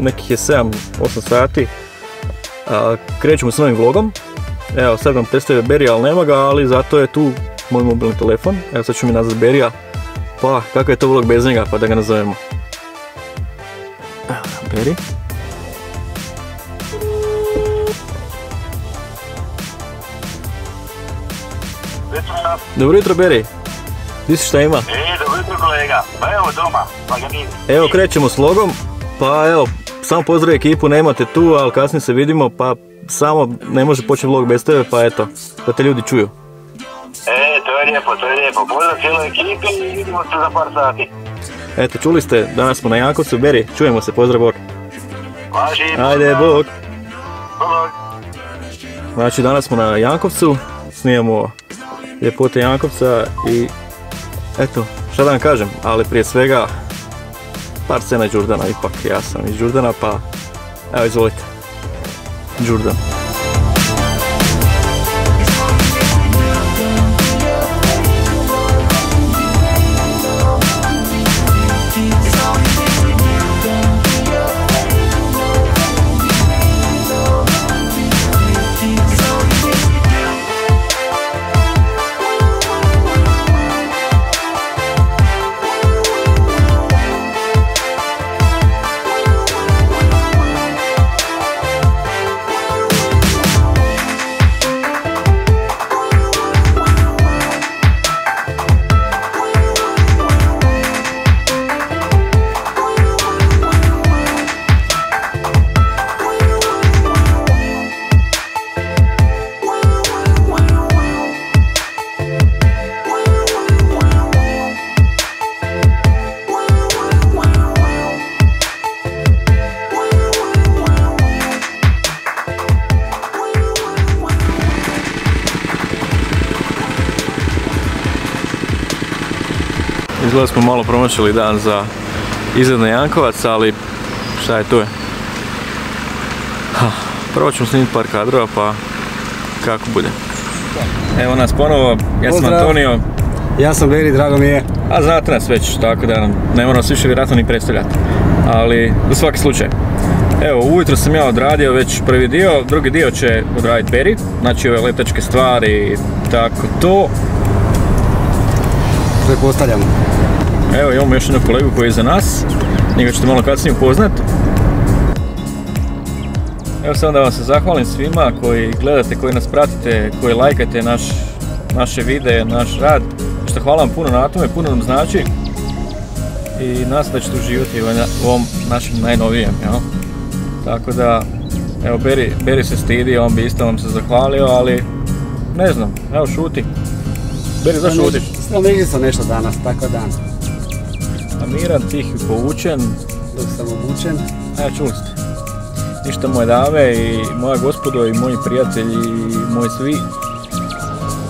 nekih je 7-8 sati. Krećemo s novim vlogom. Evo, sad vam predstavio Berija, ali nema ga, ali zato je tu moj mobilni telefon. Evo, sad ću mi nazvat Berija. Pa, kakav je to vlog bez njega, pa da ga nazovemo. Evo, Beri. Dobro jutro, Beri. Di si, šta ima? Dobro jutro, kolega. Pa evo doma, pa ga nije. Evo, krećemo s vlogom. Pa evo, samo pozdrav ekipu, nemate tu, ali kasnije se vidimo, pa samo ne može početi vlog bez tebe, pa eto, da te ljudi čuju. To je lijepo, to je lijepo. Pozdrav cijeloj ekipi i vidimo se za par sati. Eto, čuli ste, danas smo na Jankovcu. Beri, čujemo se, pozdrav, bok. Važi. Ajde, bok. Bok. Znači, danas smo na Jankovcu, snijemo ljepote Jankovca i eto, šta da vam kažem, ali prije svega par scena Đurdana, ipak ja sam iz Đurdana, pa evo, izvolite, Đurdan. Izgleda smo malo promašili dan za izgled na Jankovac, ali šta je tu je. Prvo ćemo snimiti par kadrova, pa kako bude. Evo nas ponovo, ja sam Antonio. Ja sam Beri, drago mi je. A znate nas već, tako da ne moram se više vjerojatno ni predstavljati. Ali za svaki slučaj. Evo, ujutro sam ja odradio već prvi dio, drugi dio će odraditi Beri. Znači ove letačke stvari i tako to. Pretpostavljamo. Evo, imamo još jednog kolegu koji je iza nas. Njega ćete malo kasnije upoznat. Evo, samo da vam se zahvalim svima koji gledate, koji nas pratite, koji lajkate naše videe, naš rad. Što hvala vam puno na tome, puno nam znači. I nas da ćete uživati u ovom našem najnovijem, jel? Tako da, evo, Beri se stidi, on bi isto vam se zahvalio, ali ne znam, evo, šuti. Beri, zašto šutiš? Sramili sam nešto danas, takav dan. A miran, tih i povučen. Dok sam obučen. Evo, čuli ste. Ništa, moje dame i moja gospodo i moji prijatelji i moji svi.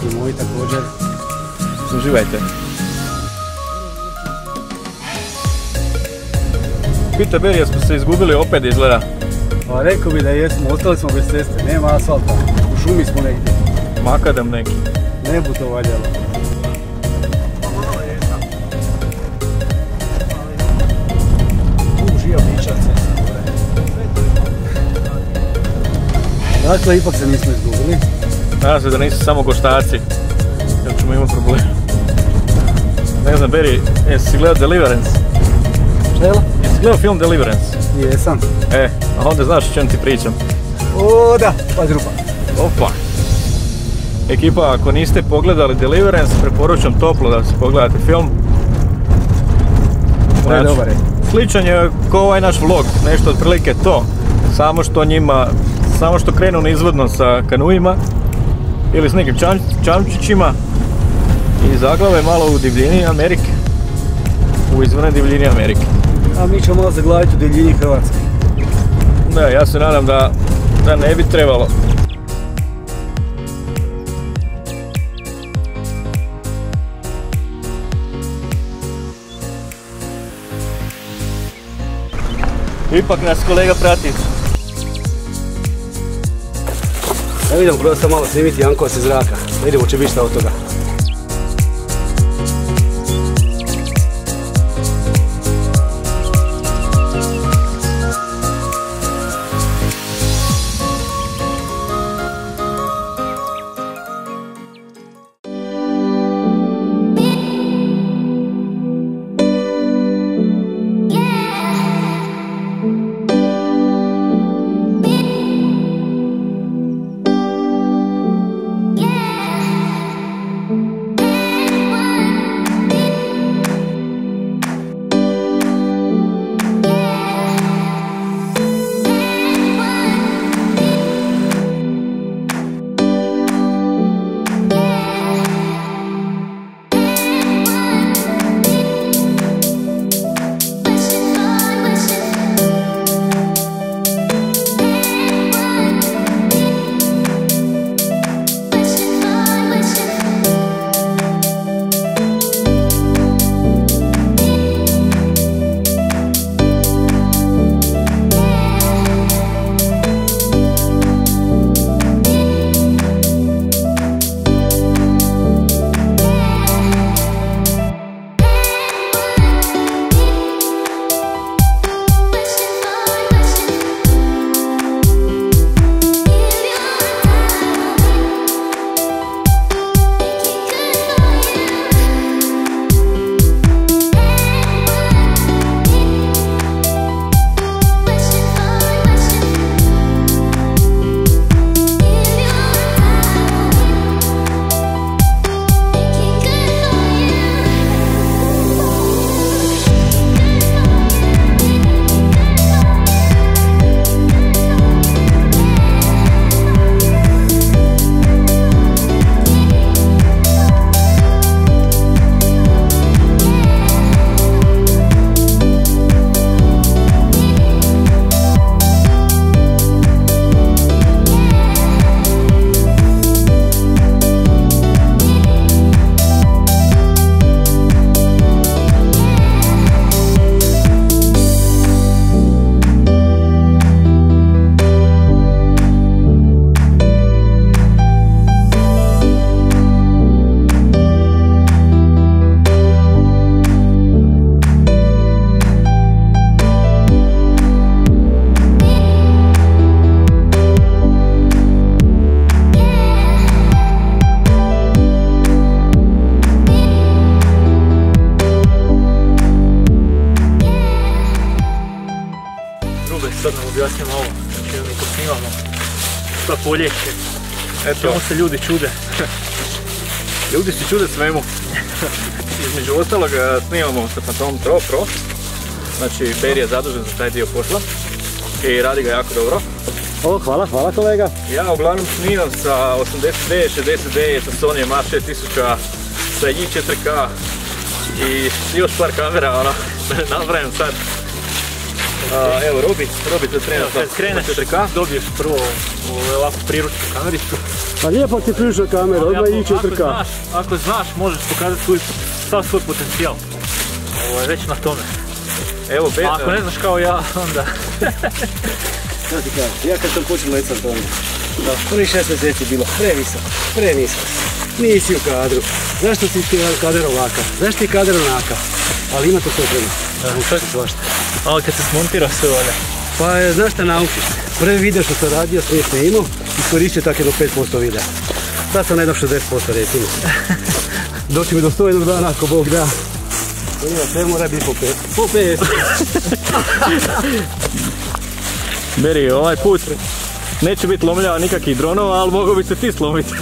I moji također. Uživajte. Pita Beri, jesmo se izgubili opet izgleda? Pa rekao bi da jesmo, ostali smo bez ceste, nema asfalta. U šumi smo negdje. Makadam neki. Ne bu to valjalo. Dakle, ipak se nismo izgubili. Nadam se da nisu samo goštaci, jer ćemo imati problem. Ne znam, Beri, jesi gledao Deliverance? Štela? Jesi gledao film Deliverance? Jesam. A onda znaš o čem ti pričam. O, da, pa grupa. Opa. Ekipa, ako niste pogledali Deliverance, preporučam toplo da se pogledate film. Znači, dobar je. Sličan je kao ovaj naš vlog, nešto otprilike to. Samo što krenu nizvodno sa kanuima ili s nekim čamčićima i zaglave malo u divljini Amerike. U izvornoj divljini Amerike. A mi ćemo malo zaglaviti u divljini Hrvatske. Da, ja se nadam da ne bi trebalo. Ipak nas kolega prati. Ja idemo prosto malo snimiti Jankovac iz zraka. Da vidimo će biti šta od toga. poljeće. Eto, Čemu se ljudi čude? ljudi se čude svemu. Između ostalog snimamo sa Fantomom Pro. Znači, Peri je zadužen za taj dio posla i radi ga jako dobro. O, hvala kolega. Ja uglavnom snimam sa 80D, 60D, sa Sony A6000, sa i4K i još par kamera, ono, da ne napravim sad. Evo, Robi te trena sa 4K. Dobiješ prvo ovakvu priručnu kamericu. Pa lijepo ti priručna kamera, odmah i 4K. Ako znaš, možeš pokazati sav svoj potencijal. Ovo je već na tome. Evo, A ako ne znaš kao ja, onda... Šta ti kažem, ja kad sam počeo lecat to prvih 6 mjeseci bilo prenisko. Nisi u kadru. Zašto si ti kader ovakav? Zašto ti kader onakav? Ali ima to sve treba. Šta ti svašta? Ali kad se smontira sve ovdje. Pa znaš šta naučiš? Prvi video što sam radio, sve snimao, iskoristio tako jedno 5% videa. Sad sam na jedno 60% recimo. Doći mi do 101 dana ako Bog da. Sve mora biti po 5. Beri, ovaj put neće biti lomljava nikakvih dronova, ali mogu bi se ti slomiti.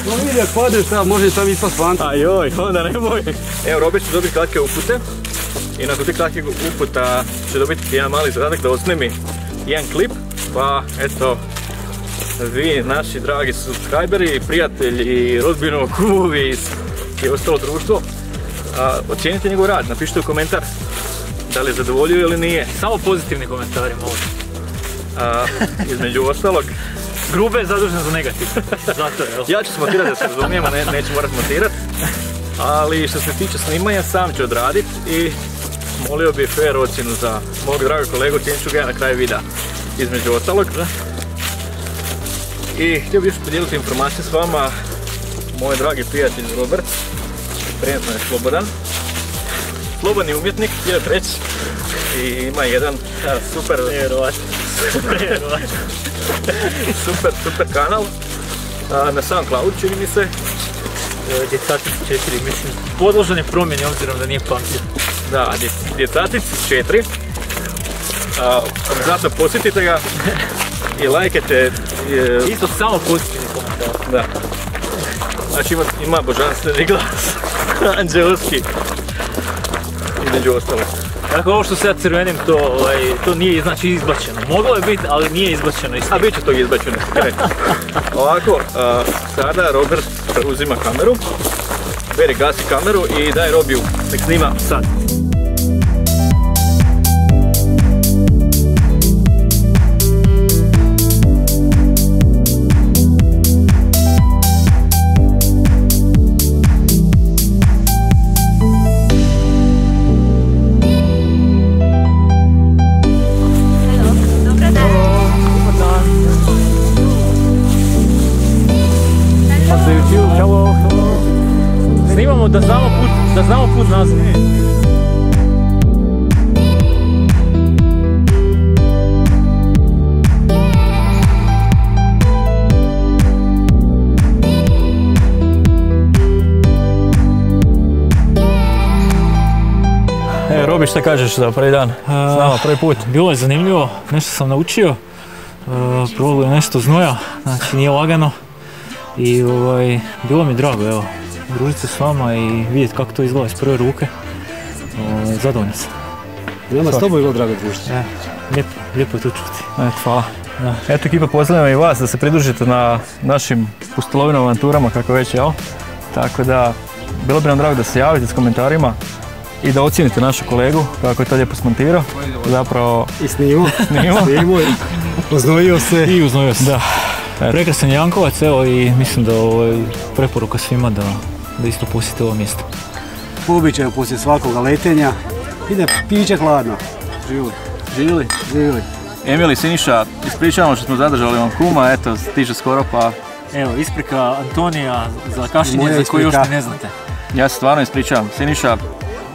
No vidi, ako padeš tam, može sam ispast fanta. A joj, onda nemoj. Evo, Robi će dobiti kratke upute i nakon tih kratkih uputa će dobiti jedan mali zadatak da osnimi jedan klip. Pa eto, vi naši dragi subscriberi, prijatelji, rodbino, kumovi i ostalo društvo, ocijenite njegov rad, napišite u komentar da li je zadovoljio ili nije. Samo pozitivni komentari mogu. Između ostalog, Grube je zadužen za negativ. Zato je. ja ću se montirati da se razumijemo, neću morat montirati. Ali što se tiče snimanja, sam ću odraditi i molio bi fair ocjenu za mog dragog kolegu, cijenit ću ga ja na kraju videa. Između ostalog. I htio bih još podijeliti informacije s vama. Moj dragi prijatelj Robert, trenutno je slobodan. Slobodni umjetnik, htio reći. I ima jedan super kanal na SoundCloud, čini mi se. Djecatic 4, mislim, podložen je promjeni obzirom da nije pamtio. Da, Djecatic 4. Zato posjetite ga i lajkajte. Isto samo pozitivni komentar. Da. Znači ima božanstveni glas, anđelski, između ostalog. Dakle, ovo što se ja crvenim, to nije znači izbačeno. Moglo je biti, ali nije izbačeno. A bit će to izbačeno. Ovako, sada Robert preuzima kameru, Beri gasi kameru i daj Robiju, nek snima sad. Snimamo da znamo put nazad. Robi, šta kažeš za prvi dan s nama, prvi put? Bilo je zanimljivo, nešto sam naučio. Probalo je nešto znoja, znači nije lagano. I bilo mi drago, evo, družiti se s vama i vidjeti kako to izgleda iz prve ruke. Zadovoljan sam. Nama s tobom je bilo drago družiti. Lijepo je to čuti. Eto, hvala. Eto, ekipa, pozdravljamo i vas da se pridružite na našim pustolovnim avanturama, kako već, jel? Tako da, bilo bi nam drago da se javite s komentarima i da ocijenite našu kolegu, kako je to lijepo smontirao. Zapravo... I snimo. Uznojio se. I uznojio se. Da. Prekrasan Jankovac, evo, i mislim da preporuka svima da isto posjete ovo mjesto. Uobičajno poslije svakoga letenja ide piće hladno. Živjeli. Emil i Siniša, ispričavamo što smo zadržali vam kuma, eto, stiže skoro pa... Evo, isprika Antonija za kašljenje za koju još ne znate. Ja se stvarno ispričavam, Siniša...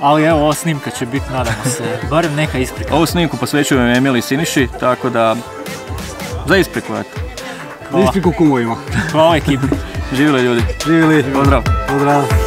Ali evo, ova snimka će biti, nadamo se, barem neka isprika. Ovu snimku posvećujem Emil i Siniši, tako da... Za ispriku, eto. Ispriku kumovima. Hvala ekipi. Živjeli ljudi. Živjeli. Pozdrav. Pozdrav.